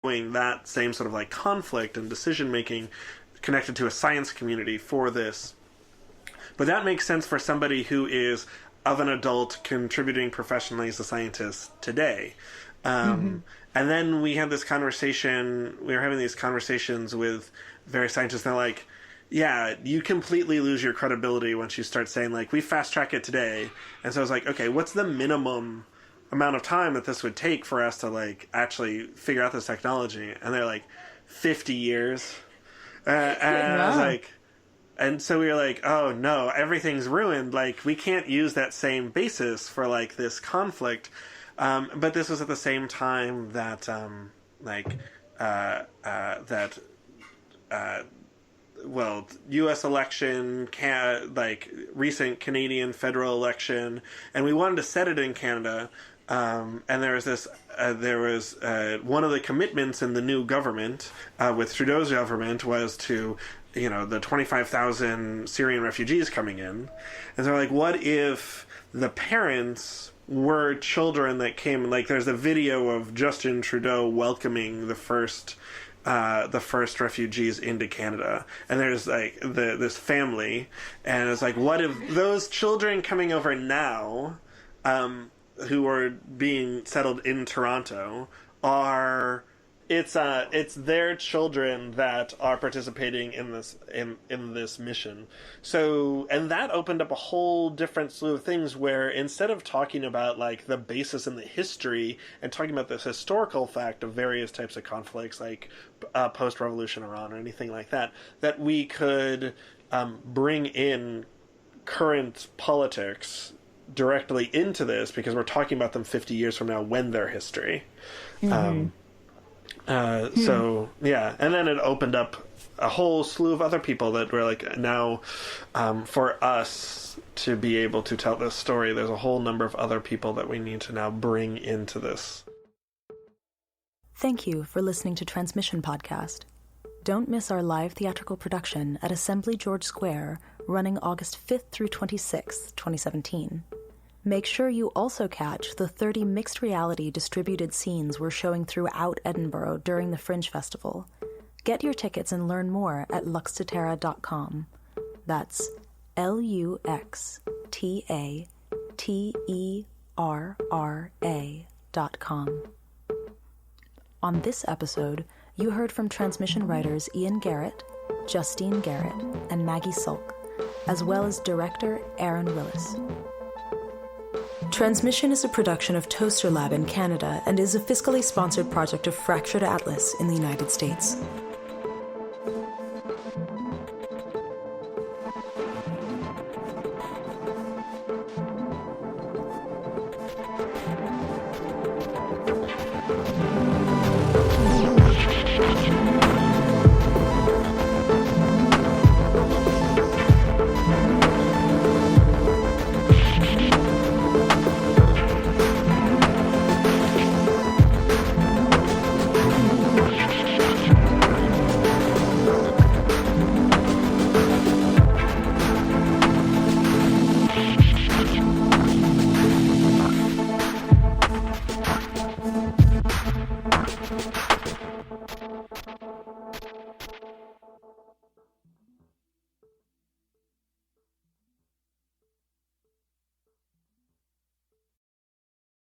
that same sort of like conflict and decision making connected to a science community for this. But that makes sense for somebody who is of an adult contributing professionally as a scientist today. And then we had this conversation, we were having these conversations with various scientists, and they're like, yeah, you completely lose your credibility once you start saying, like, we fast track it today. And so I was like, okay, what's the minimum amount of time that this would take for us to, like, actually figure out this technology? And they're like, 50 years. And I was like, and so we were like, oh no, everything's ruined. Like, we can't use that same basis for, like, this conflict. But this was at the same time that, U.S. election, recent Canadian federal election, and we wanted to set it in Canada. And there was this, one of the commitments in the new government, with Trudeau's government, was to, the 25,000 Syrian refugees coming in. And so, like, what if the parents were children that came, like, there's a video of Justin Trudeau welcoming the first refugees into Canada, and there's like this family, and it's like, what if those children coming over now, who are being settled in Toronto, are it's their children that are participating in this mission. So, and that opened up a whole different slew of things where instead of talking about like the basis and the history and talking about this historical fact of various types of conflicts like post-revolution Iran or anything like that, that we could bring in current politics directly into this because we're talking about them 50 years from now when they're history. So, yeah, and then it opened up a whole slew of other people that were like, now, for us to be able to tell this story, there's a whole number of other people that we need to now bring into this. Thank you for listening to Transmission Podcast. Don't miss our live theatrical production at Assembly George Square, running August 5th through 26th, 2017. Make sure you also catch the 30 mixed reality distributed scenes we're showing throughout Edinburgh during the Fringe Festival. Get your tickets and learn more at luxtaterra.com. That's luxtaterra.com. On this episode, you heard from Transmission writers Ian Garrett, Justine Garrett, and Maggie Sulc, as well as director Aaron Willis. Transmission is a production of Toaster Lab in Canada and is a fiscally sponsored project of Fractured Atlas in the United States.